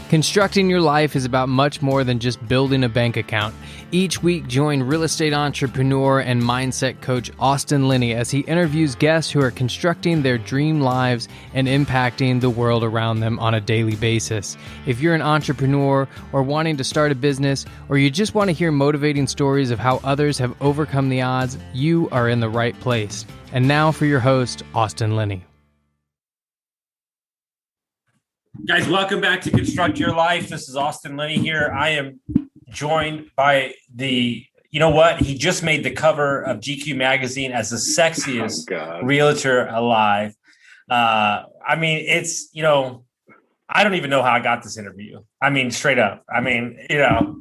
Constructing your life is about much more than just building a bank account. Each week, join real estate entrepreneur and mindset coach Austin Linney as he interviews guests who are constructing their dream lives and impacting the world around them on a daily basis. If you're an entrepreneur or wanting to start a business, or you just want to hear motivating stories of how others have overcome the odds, you are in the right place. And now for your host, Austin Linney. Guys, welcome back to Construct Your Life. This is Austin Linney here. I am joined by you know what? He just made the cover of GQ magazine as the sexiest realtor alive. I mean, it's, I don't even know how I got this interview. I mean, straight up. I mean,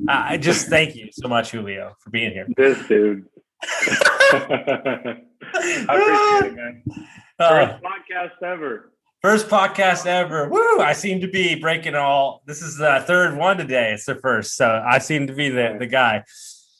I just thank you so much, Julio, for being here. This dude. I appreciate it, man. First podcast ever. First podcast ever. Woo! I seem to be breaking all. This is the third one today. It's the first. So I seem to be the guy.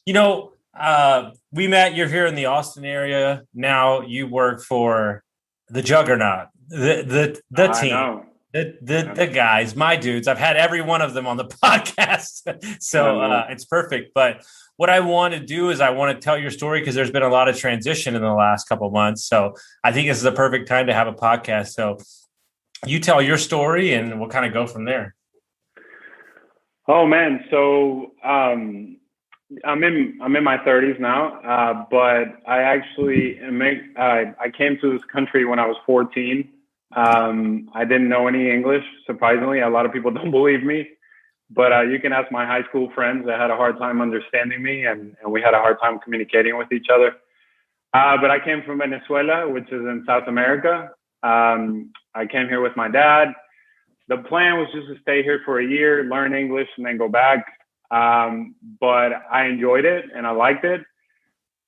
We met. You're here in the Austin area. Now you work for the juggernaut, the team, the guys, my dudes. I've had every one of them on the podcast. So it's perfect. But what I want to do is I want to tell your story because there's been a lot of transition in the last couple of months. So I think this is a perfect time to have a podcast. So you tell your story and we'll kind of go from there. Oh man. So, I'm in my 30s now. But I actually I came to this country when I was 14. I didn't know any English. Surprisingly, a lot of people don't believe me, but you can ask my high school friends that had a hard time understanding me and we had a hard time communicating with each other. But I came from Venezuela, which is in South America. I came here with my dad. The plan was just to stay here for a year, learn English, and then go back. But I enjoyed it and I liked it.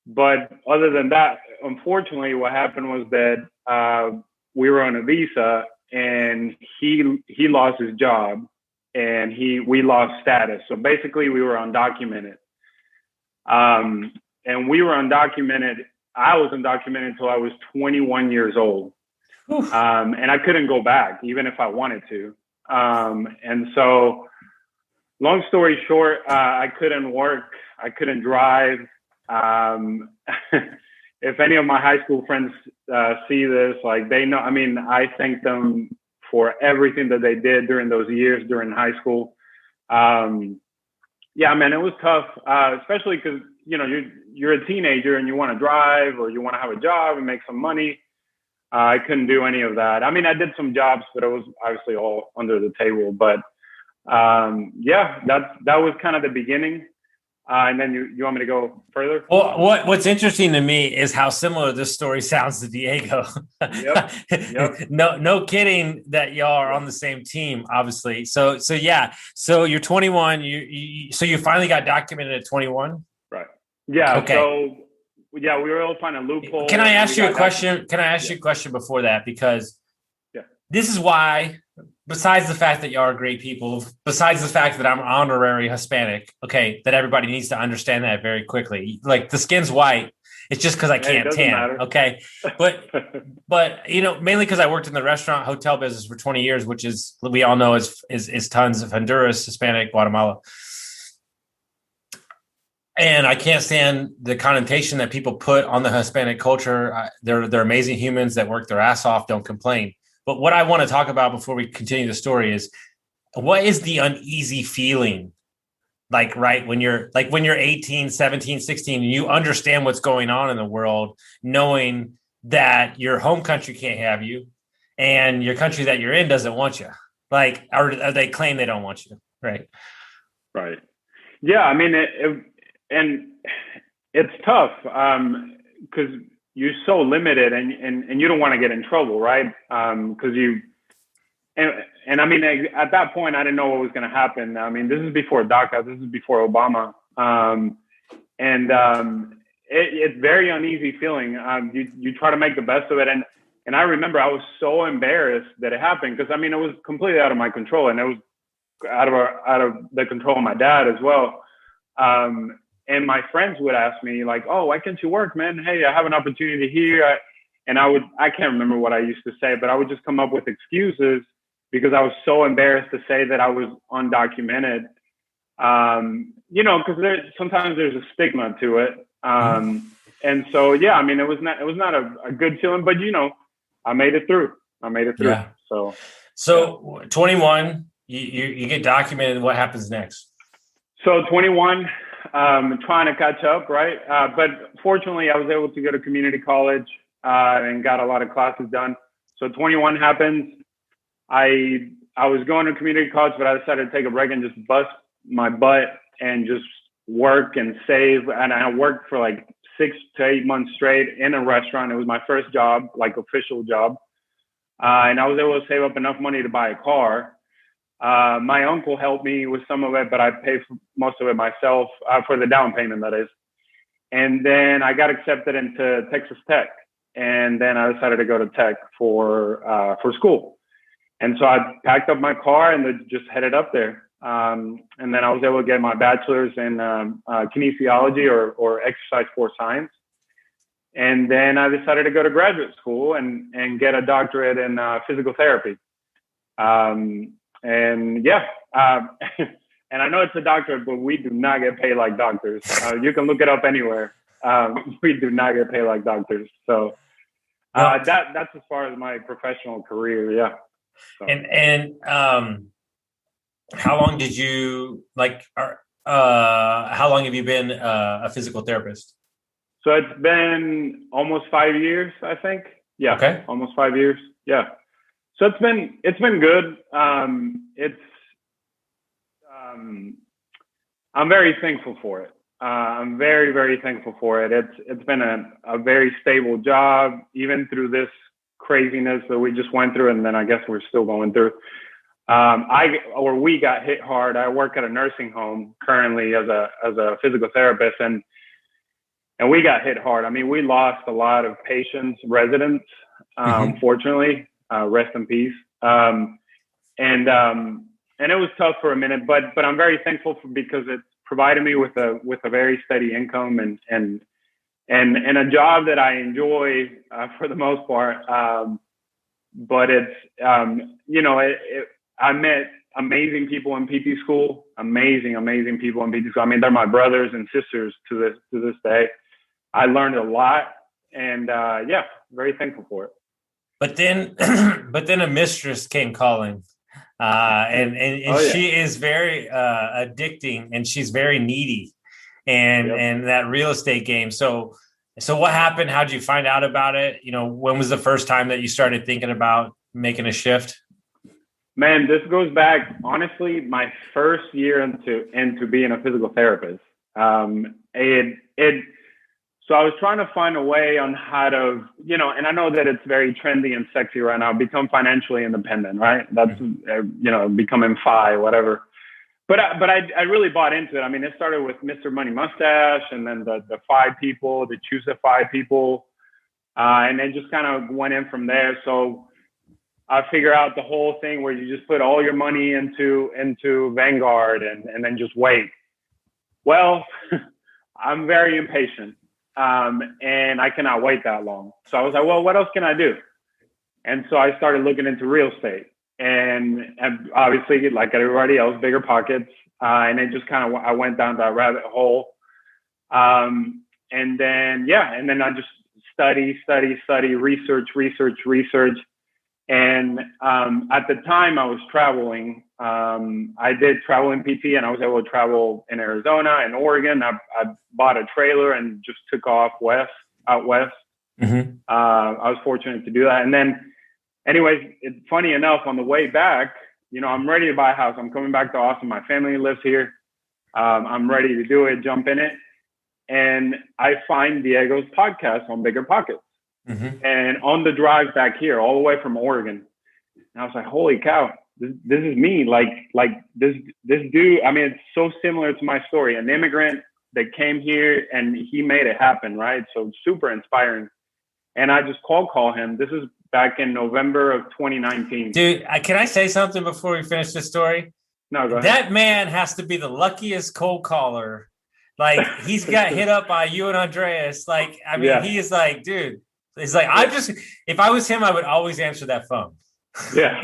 But other than that, unfortunately, what happened was that we were on a visa and he lost his job and we lost status. So basically, we were undocumented. And we were undocumented. I was undocumented until I was 21 years old. And I couldn't go back, even if I wanted to. And so, long story short, I couldn't work. I couldn't drive. If any of my high school friends see this, they know, I thank them for everything that they did during those years during high school. Yeah, man, it was tough, especially because, you're a teenager and you want to drive or you want to have a job and make some money. I couldn't do any of that. I did some jobs, but it was obviously all under the table. But that was kind of the beginning. And then you want me to go further? Well, what's interesting to me is how similar this story sounds to Diego. Yep. No kidding that y'all are on the same team, obviously. So yeah. So you're 21. So you finally got documented at 21, right? Yeah. Okay. So yeah, we were able to find a loophole. Can I ask you a question? Can I ask you a question before that? Because this is why, besides the fact that y'all are great people, besides the fact that I'm honorary Hispanic, okay, that everybody needs to understand that very quickly. Like the skin's white. It's just because I can't tan. Matter. Okay. But mainly because I worked in the restaurant hotel business for 20 years, which is, we all know is tons of Honduras, Hispanic, Guatemala. And I can't stand the connotation that people put on the Hispanic culture. They're amazing humans that work their ass off, don't complain. But what I want to talk about before we continue the story is, what is the uneasy feeling like, right, when you're 18, 17, 16, and you understand what's going on in the world, knowing that your home country can't have you and your country that you're in doesn't want you, or they claim they don't want you, right? Right. Yeah, and it's tough because you're so limited and you don't want to get in trouble, right? Because at that point, I didn't know what was going to happen. This is before DACA. This is before Obama. It's very uneasy feeling. You try to make the best of it. And I remember I was so embarrassed that it happened because, it was completely out of my control. And it was out of the control of my dad as well. And my friends would ask me oh, why can't you work, man? Hey, I have an opportunity here. I can't remember what I used to say, but I would just come up with excuses because I was so embarrassed to say that I was undocumented. Because sometimes there's a stigma to it. And so, yeah, I mean, it was not a good feeling, but I made it through. Yeah. So 21, you get documented. What happens next? So 21, trying to catch up, right? But fortunately, I was able to go to community college and got a lot of classes done. So 21 happens. I was going to community college, but I decided to take a break and just bust my butt and just work and save. And I worked for like 6 to 8 months straight in a restaurant. It was my first job, like official job. And I was able to save up enough money to buy a car. My uncle helped me with some of it, but I paid for most of it myself, for the down payment, that is. And then I got accepted into Texas Tech. And then I decided to go to Tech for school. And so I packed up my car and just headed up there. And then I was able to get my bachelor's in kinesiology or exercise sports science. And then I decided to go to graduate school and get a doctorate in physical therapy. And I know it's a doctorate, but we do not get paid like doctors. You can look it up anywhere. We do not get paid like doctors. So that's as far as my professional career. Yeah. So. And how long did you how long have you been a physical therapist? So it's been almost 5 years, I think. Yeah. Okay. Almost 5 years. Yeah. So it's been good. I'm very thankful for it. I'm very, very thankful for it. It's been a very stable job, even through this craziness that we just went through, and then I guess we're still going through. We got hit hard. I work at a nursing home currently as a physical therapist, and we got hit hard. I mean, we lost a lot of patients, residents, fortunately, rest in peace. And it was tough for a minute, but I'm very thankful because it provided me with a very steady income and a job that I enjoy for the most part. But it's I met amazing people in PT school, amazing people in PT school. I mean, they're my brothers and sisters to this day. I learned a lot, and very thankful for it. But then a mistress came calling, and she is very addicting, and she's very needy, and that real estate game. So what happened? How did you find out about it? When was the first time that you started thinking about making a shift? Man, this goes back, honestly, my first year into being a physical therapist. So I was trying to find a way on how to, and I know that it's very trendy and sexy right now, become financially independent, right? That's, becoming FI, whatever. But I really bought into it. I mean, it started with Mr. Money Mustache, and then the FI people, the Choose a FI people, and then just kind of went in from there. So I figure out the whole thing where you just put all your money into Vanguard and then just wait. Well, I'm very impatient. And I cannot wait that long. So I was like, well, what else can I do? And so I started looking into real estate, and obviously, like everybody else, bigger pockets. And it just kind of, I went down that rabbit hole. And then I just study, research. And at the time I was traveling, I did travel in PT, and I was able to travel in Arizona and Oregon. I bought a trailer and just took off out west. Mm-hmm. I was fortunate to do that. And then anyways, it's funny enough, on the way back, I'm ready to buy a house. I'm coming back to Austin. My family lives here. I'm ready to do it, jump in it. And I find Diego's podcast on Bigger Pockets. Mm-hmm. And on the drive back here, all the way from Oregon, and I was like, holy cow, this is me. Like this dude, I mean, it's so similar to my story. An immigrant that came here and he made it happen, right? So super inspiring. And I just call him. This is back in November of 2019. Dude, can I say something before we finish this story? No, go ahead. That man has to be the luckiest cold caller. Like, he's got hit up by you and Andreas. Like, I mean, He is like, dude. It's like, if I was him, I would always answer that phone. Yeah.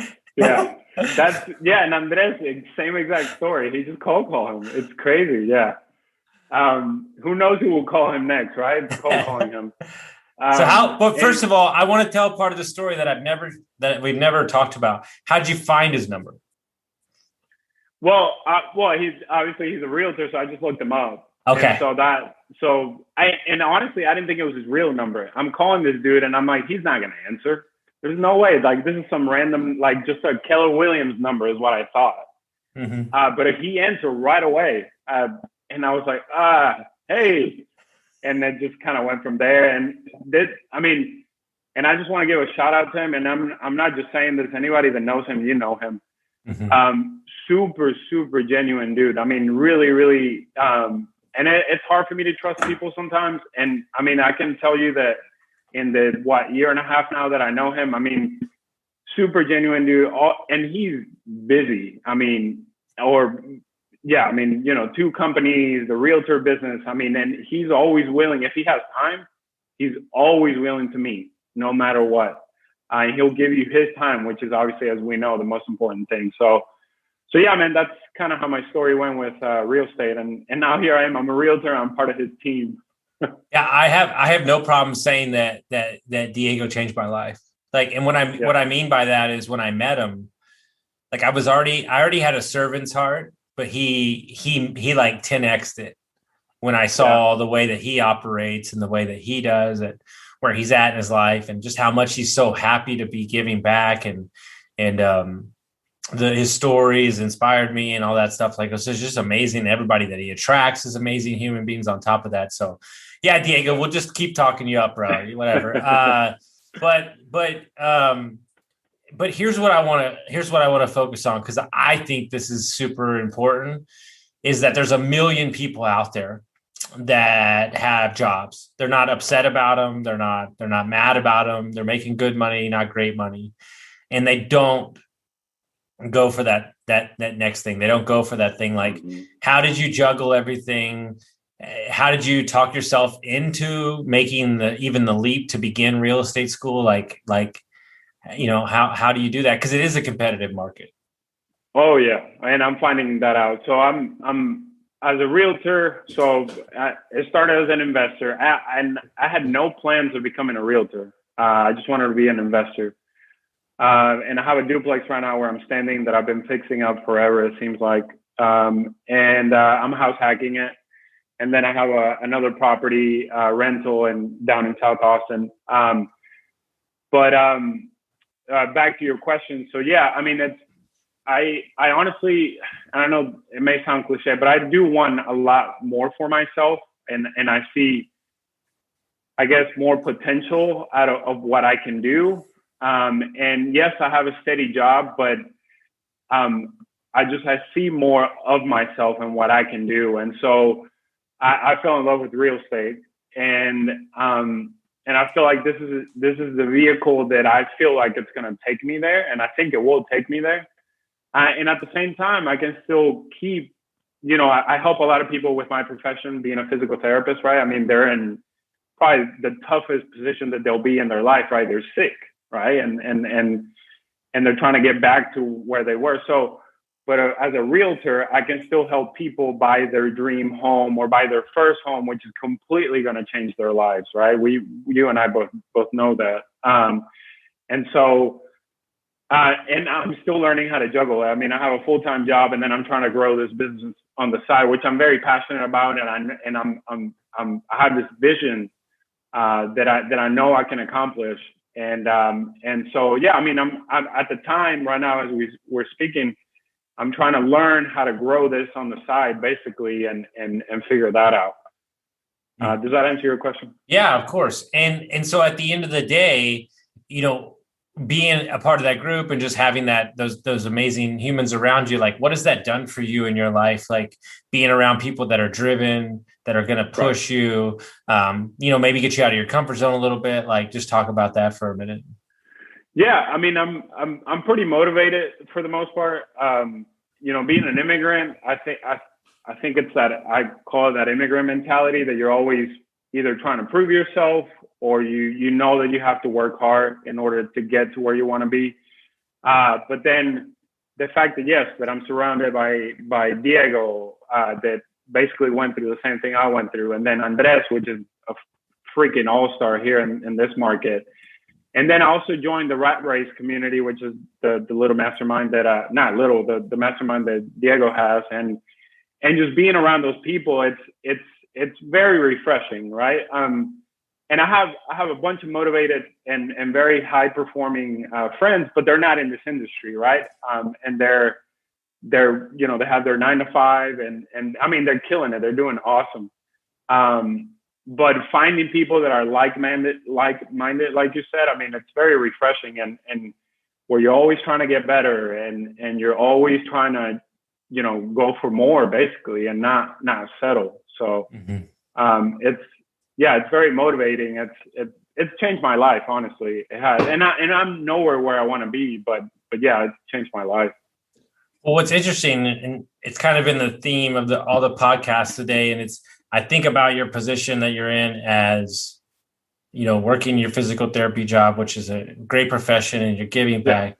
And Andres, same exact story. He just cold call him. It's crazy. Yeah. Who knows who will call him next, right? Cold calling him. But first of all, I want to tell part of the story that we've never talked about. How'd you find his number? Well, he's a realtor, so I just looked him up. Okay. And honestly, I didn't think it was his real number. I'm calling this dude, and I'm like, he's not gonna answer. There's no way. Like, this is some random, like, just a Keller Williams number is what I thought. Mm-hmm. But he answered right away, and I was like, hey, and then just kind of went from there. And I just want to give a shout out to him. And I'm not just saying this. Anybody that knows him, you know him. Mm-hmm. Super, super genuine dude. I mean, really, really. And it's hard for me to trust people sometimes. And I mean, I can tell you that in the year and a half now that I know him, I mean, super genuine dude. And he's busy. I mean, two companies, the realtor business. I mean, and he's always willing. If he has time, he's always willing to meet, no matter what. He'll give you his time, which is obviously, as we know, the most important thing. So yeah, man, that's kind of how my story went with real estate. And now here I am. I'm a realtor. I'm part of his team. Yeah, I have no problem saying that Diego changed my life. Like, and what I mean by that is when I met him, like I already had a servant's heart, but he like 10x'd it when I saw the way that he operates and the way that he does it, where he's at in his life, and just how much he's so happy to be giving back, and his stories inspired me and all that stuff. Like, it's just amazing. Everybody that he attracts is amazing human beings on top of that. So yeah, Diego, we'll just keep talking you up, bro. Whatever. But here's what I want to focus on, because I think this is super important, is that there's a million people out there that have jobs. They're not upset about them. They're not mad about them. They're making good money, not great money. And they don't go for that next thing. They don't go for that thing. Like, how did you juggle everything? How did you talk yourself into making even the leap to begin real estate school? Like, how do you do that? Because it is a competitive market. Oh yeah, and I'm finding that out. So I'm as a realtor. So it started as an investor, and I had no plans of becoming a realtor. I just wanted to be an investor. And I have a duplex right now where I'm standing that I've been fixing up forever, it seems like. I'm house hacking it. And then I have another property rental down in South Austin. Back to your question. So yeah, I mean, I honestly, I don't know, it may sound cliche, but I do want a lot more for myself. And I see, I guess, more potential out of what I can do. And yes, I have a steady job, but I see more of myself and what I can do. And so I fell in love with real estate, and I feel like this is the vehicle that I feel like it's going to take me there. And I think it will take me there. And at the same time, I can still keep, I help a lot of people with my profession, being a physical therapist, right? I mean, they're in probably the toughest position that they'll be in their life, right? They're sick, right? And they're trying to get back to where they were. So, but as a realtor, I can still help people buy their dream home or buy their first home, which is completely going to change their lives, right? You and I both know that. And I'm still learning how to juggle. I mean, I have a full-time job, and then I'm trying to grow this business on the side, which I'm very passionate about, and I have this vision that I know I can accomplish. And so yeah, I mean, I'm at the time right now as we're speaking, I'm trying to learn how to grow this on the side, basically, and figure that out. Does that answer your question? Yeah, of course. And so at the end of the day, being a part of that group and just having those amazing humans around you, like, what has that done for you in your life? Like, being around people that are driven, that are going to push you, maybe get you out of your comfort zone a little bit. Like, just talk about that for a minute. Yeah, I mean, I'm pretty motivated for the most part. Being an immigrant, I think it's that, I call it that immigrant mentality, that you're always either trying to prove yourself, or you know that you have to work hard in order to get to where you want to be. But then the fact that, yes, that I'm surrounded by Diego, that basically went through the same thing I went through. And then Andres, which is a freaking all-star here in this market. And then I also joined the Rat Race community, which is the little mastermind that, not little, the mastermind that Diego has. And just being around those people, it's very refreshing, right? And I have a bunch of motivated and very high performing friends, but they're not in this industry, right? And they're they have their 9 to 5, and I mean they're killing it. They're doing awesome. But finding people that are like-minded, like you said, I mean, it's very refreshing, and where you're always trying to get better, and you're always trying to, go for more basically, and not settle. So it's very motivating. It's changed my life, honestly. It has, and I'm nowhere where I want to be, but yeah, it's changed my life. Well, what's interesting, and it's kind of in the theme of all the podcasts today, and I think about your position that you're in as, working your physical therapy job, which is a great profession, and you're giving back.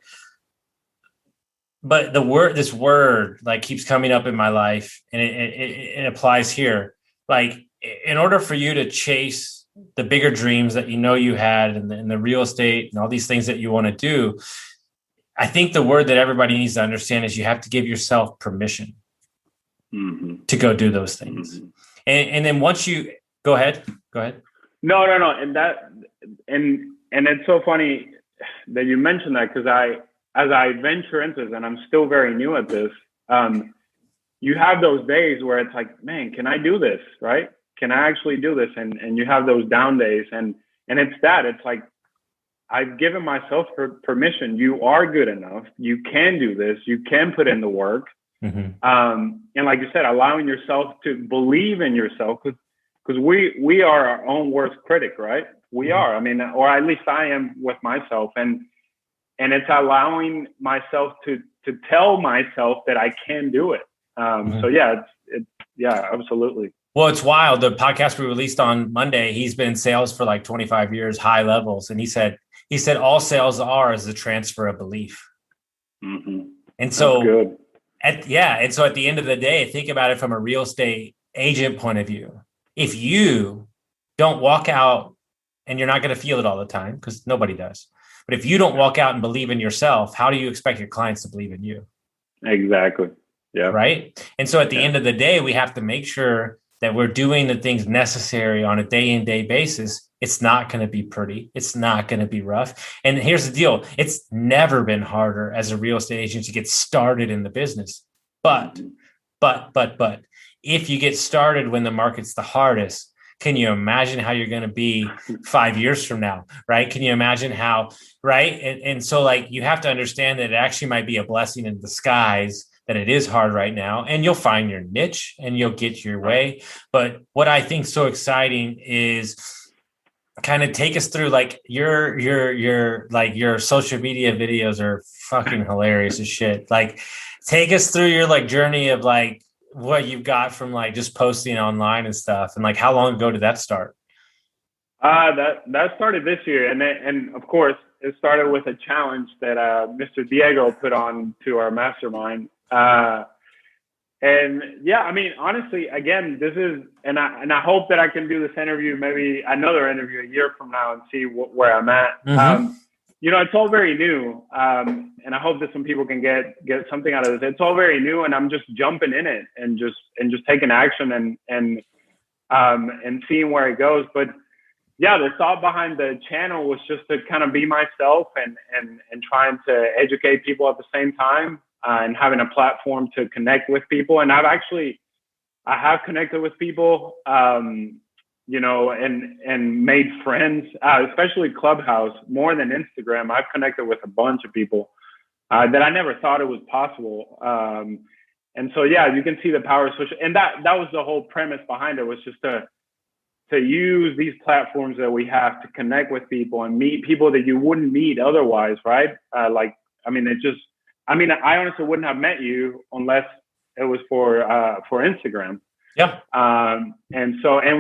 But this word like keeps coming up in my life, and it applies here. Like, in order for you to chase the bigger dreams that you had in the real estate and all these things that you want to do, I think the word that everybody needs to understand is you have to give yourself permission to go do those things. Mm-hmm. And then once you go ahead. No. And it's so funny that you mentioned that, because as I venture into this, and I'm still very new at this, you have those days where it's like, man, can I do this? Right? Can I actually do this? And you have those down days, and it's like, I've given myself permission. You are good enough. You can do this. You can put in the work. Mm-hmm. And like you said, allowing yourself to believe in yourself, because we are our own worst critic, right? We are. I mean, or at least I am with myself, and it's allowing myself to tell myself that I can do it. So yeah, yeah, absolutely. Well, it's wild. The podcast we released on Monday, he's been in sales for like 25 years, high levels. And he said all sales is a transfer of belief. Mm-hmm. And so, at the end of the day, think about it from a real estate agent point of view. If you don't walk out, and you're not going to feel it all the time, because nobody does, but if you don't walk out and believe in yourself, how do you expect your clients to believe in you? Exactly. Yeah. Right. And so at the end of the day, we have to make sure that we're doing the things necessary on a day-in-day basis. It's not going to be pretty. It's not going to be rough. And here's the deal. It's never been harder as a real estate agent to get started in the business. But if you get started when the market's the hardest, can you imagine how you're going to be 5 years from now? Right. Can you imagine how, right? And so like, you have to understand that it actually might be a blessing in disguise that it is hard right now, and you'll find your niche and you'll get your way. But what I think is so exciting is kind of take us through, like, your social media videos are fucking hilarious as shit. Like, take us through your like journey of like what you've got from like just posting online and stuff, and like how long ago did that start? That started this year, and of course it started with a challenge that Mr. Diego put on to our mastermind. And yeah, I mean, honestly, again, this is, and I hope that I can do this interview, maybe another interview a year from now, and see where I'm at. Mm-hmm. It's all very new. And I hope that some people can get something out of this. It's all very new, and I'm just jumping in it and just taking action and seeing where it goes. But yeah, the thought behind the channel was just to kind of be myself and trying to educate people at the same time. And having a platform to connect with people. And I have connected with people, and made friends, especially Clubhouse, more than Instagram. I've connected with a bunch of people that I never thought it was possible. And so, yeah, you can see the power of social. And that was the whole premise behind it, was just to use these platforms that we have to connect with people and meet people that you wouldn't meet otherwise, right? I honestly wouldn't have met you unless it was for Instagram. Yeah. And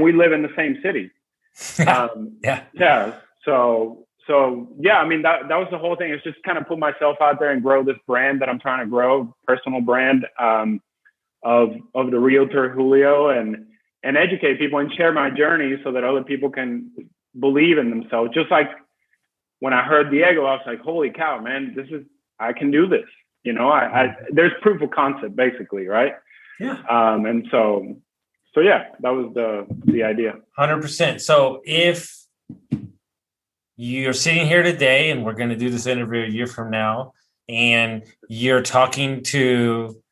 we live in the same city. Yeah. Yeah. So so yeah, I mean, that was the whole thing. It's just kind of put myself out there and grow this brand that I'm trying to grow, personal brand, of the realtor Julio, and educate people and share my journey so that other people can believe in themselves. Just like when I heard Diego, I was like, holy cow, man, I can do this. You know, there's proof of concept basically, right? Yeah. And so yeah, that was the idea. 100%. So if you're sitting here today and we're going to do this interview a year from now, and you're talking to,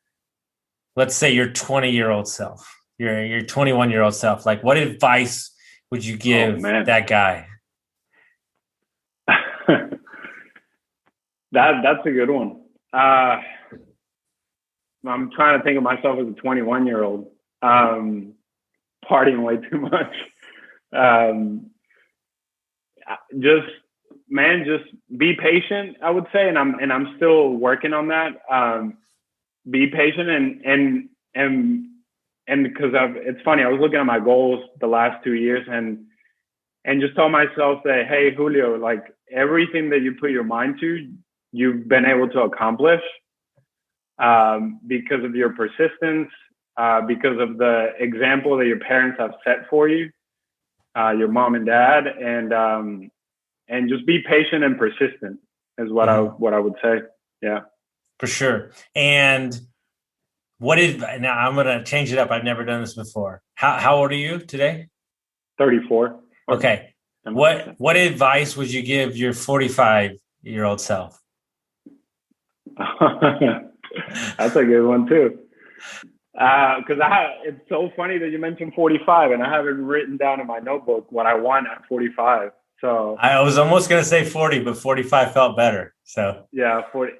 let's say, your 20-year-old self, your 21-year-old self, like, what advice would you give that guy? That's a good one. I'm trying to think of myself as a 21-year-old, partying way too much. Just be patient, I would say, and I'm still working on that. Be patient and because it's funny, I was looking at my goals the last 2 years and just told myself that, hey, Julio, like, everything that you put your mind to, you've been able to accomplish, because of your persistence, because of the example that your parents have set for you, your mom and dad, and just be patient and persistent is what I would say. Yeah, for sure. And now I'm going to change it up. I've never done this before. How old are you today? 34. Okay. What advice would you give your 45-year-old self? That's a good one too. Because it's so funny that you mentioned 45, and I have it written down in my notebook what I want at 45. So I was almost going to say 40, but 45 felt better. So yeah, 40.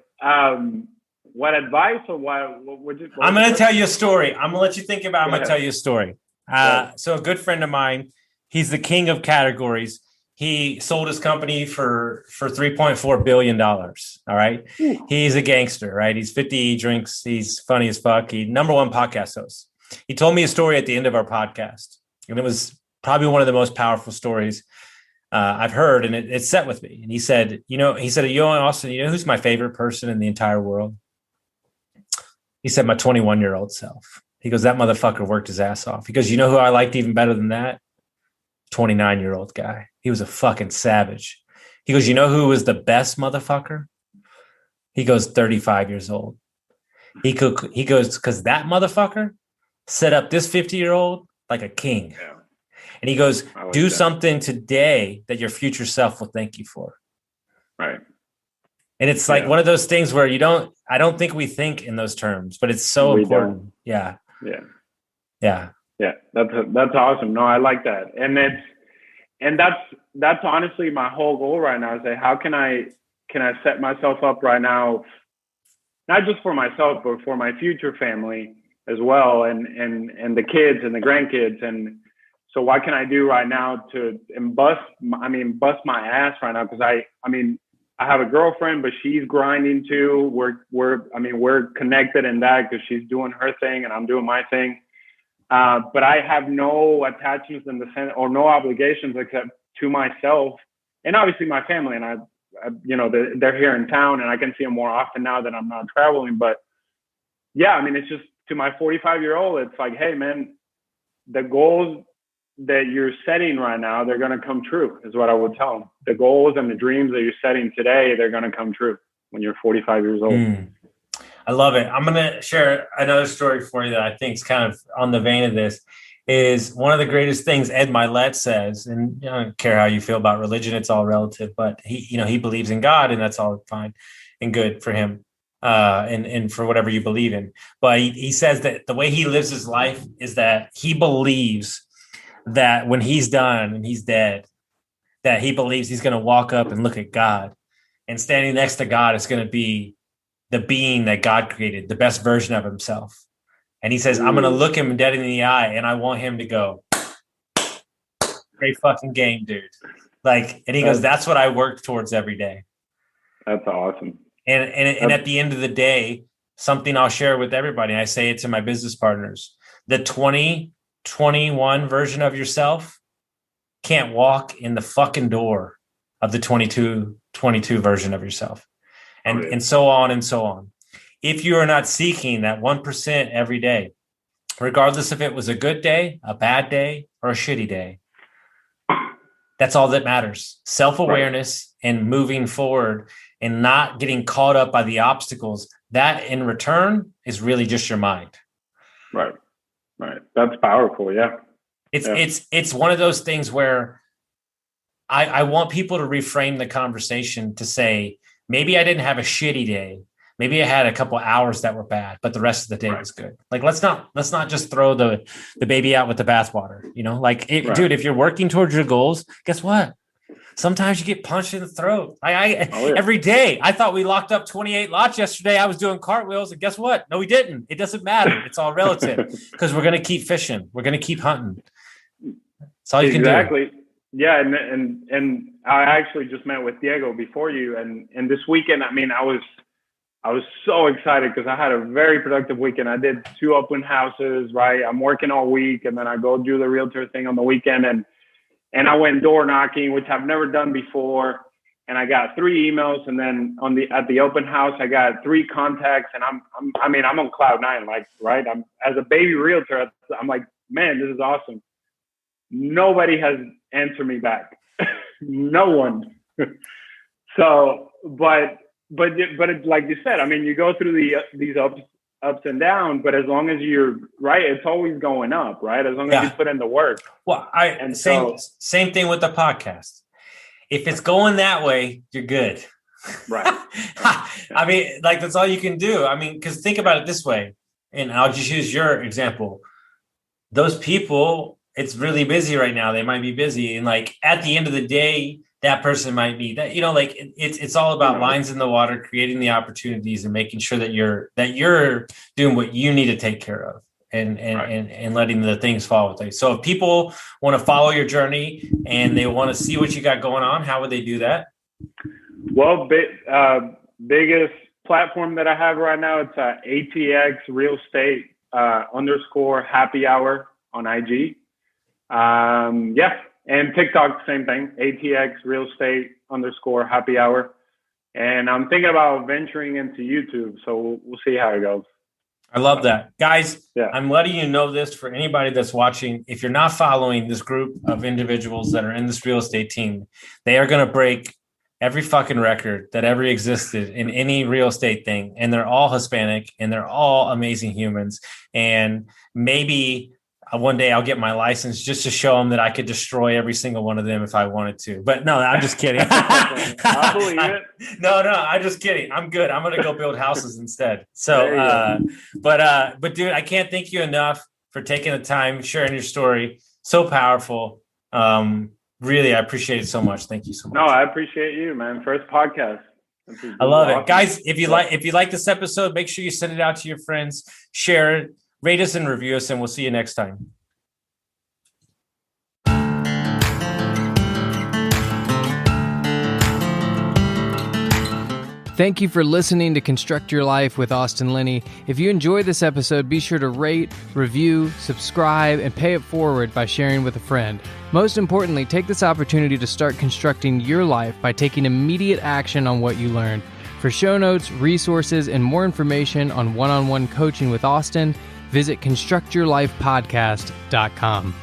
What advice or what would you? I'm going to tell you a story. I'm going to let you think about it. I'm going to tell you a story. So a good friend of mine, he's the king of categories. He sold his company for $3.4 billion. All right. Ooh. He's a gangster, right? He's 50, he drinks, he's funny as fuck. He's #1 podcast host. He told me a story at the end of our podcast, and it was probably one of the most powerful stories I've heard, and it set with me. And he said, Austin, you know who's my favorite person in the entire world? He said, my 21-year-old self. He goes, that motherfucker worked his ass off. He goes, you know who I liked even better than that? 29-year-old guy. He was a fucking savage. He goes, you know who was the best motherfucker? He goes, 35 years old. He goes, because that motherfucker set up this 50-year-old like a king. Yeah. And he goes, do something today that your future self will thank you for. Right. And it's like one of those things where I don't think we think in those terms, but it's so important. Don't. Yeah. Yeah. Yeah. Yeah. That's awesome. No, I like that. And that's honestly my whole goal right now, is say, how can I set myself up right now, not just for myself, but for my future family as well, and the kids and the grandkids. And so what can I do right now to bust my ass right now? Because I have a girlfriend, but she's grinding too. We're connected in that, because she's doing her thing and I'm doing my thing. But I have no attachments in the sense, or no obligations except to myself and obviously my family. And they're here in town, and I can see them more often now that I'm not traveling. But yeah, it's just, to my 45-year-old, it's like, hey man, the goals that you're setting right now, they're going to come true, is what I would tell them. The goals and the dreams that you're setting today, they're going to come true when you're 45 years old. I love it. I'm going to share another story for you that I think is kind of on the vein of this. Is one of the greatest things Ed Milet says, and I don't care how you feel about religion, it's all relative, but he believes in God, and that's all fine and good for him, and for whatever you believe in. But he says that the way he lives his life is that he believes that when he's done and he's dead, that he believes he's going to walk up and look at God, and standing next to God is going to be the being that God created, the best version of himself. And he says, I'm going to look him dead in the eye, and I want him to go, great fucking game, dude. And he goes, that's what I work towards every day. That's awesome. And at the end of the day, something I'll share with everybody, I say it to my business partners, the 2021 version of yourself can't walk in the fucking door of the 22 version of yourself, and so on and so on. If you are not seeking that 1% every day, regardless if it was a good day, a bad day, or a shitty day, that's all that matters. Self-awareness and moving forward and not getting caught up by the obstacles. That in return is really just your mind. Right. That's powerful. Yeah. It's one of those things where I want people to reframe the conversation to say, maybe I didn't have a shitty day. Maybe I had a couple hours that were bad, but the rest of the day was good. Like, let's not just throw the baby out with the bathwater, dude, if you're working towards your goals, guess what? Sometimes you get punched in the throat. Every day. I thought we locked up 28 lots yesterday. I was doing cartwheels, and guess what? No, we didn't. It doesn't matter. It's all relative because we're going to keep fishing. We're going to keep hunting. That's all you can do. Exactly. Yeah. And I actually just met with Diego before you. And this weekend, I mean, I was so excited because I had a very productive weekend. I did 2 open houses, right? I'm working all week, and then I go do the realtor thing on the weekend. And I went door knocking, which I've never done before. And I got 3 emails. And then at the open house, I got 3 contacts. And I'm on cloud 9, like, right? I'm as a baby realtor, I'm like, man, this is awesome. Nobody has answered me back. No one. So, but it's like you said, I mean, you go through these ups and downs, but as long as you're right, it's always going up, right? As long as you put in the work. Well, same thing with the podcast. If it's going that way, you're good. Right. I mean, like, that's all you can do. I mean, because think about it this way, and I'll just use your example. Those people, it's really busy right now. They might be busy. And like at the end of the day, that person might be that, like it's all about lines in the water, creating the opportunities and making sure that you're doing what you need to take care of and letting the things fall with you. So if people want to follow your journey and they want to see what you got going on, how would they do that? Well, biggest platform that I have right now, it's ATX Real Estate _happy hour on IG. And TikTok, same thing, ATX Real Estate _happy hour. And I'm thinking about venturing into YouTube. So we'll see how it goes. I love that. Guys, I'm letting you know this for anybody that's watching. If you're not following this group of individuals that are in this real estate team, they are going to break every fucking record that ever existed in any real estate thing. And they're all Hispanic and they're all amazing humans. And maybe one day I'll get my license just to show them that I could destroy every single one of them if I wanted to. But no, I'm just kidding. I believe it. No, I'm just kidding. I'm good. I'm going to go build houses instead. So, but dude, I can't thank you enough for taking the time, sharing your story. So powerful. Really, I appreciate it so much. Thank you so much. No, I appreciate you, man. First podcast. I love it. Guys, if you like this episode, make sure you send it out to your friends, share it. Rate us and review us, and we'll see you next time. Thank you for listening to Construct Your Life with Austin Linney. If you enjoyed this episode, be sure to rate, review, subscribe, and pay it forward by sharing with a friend. Most importantly, take this opportunity to start constructing your life by taking immediate action on what you learned. For show notes, resources, and more information on one-on-one coaching with Austin, visit constructyourlifepodcast.com.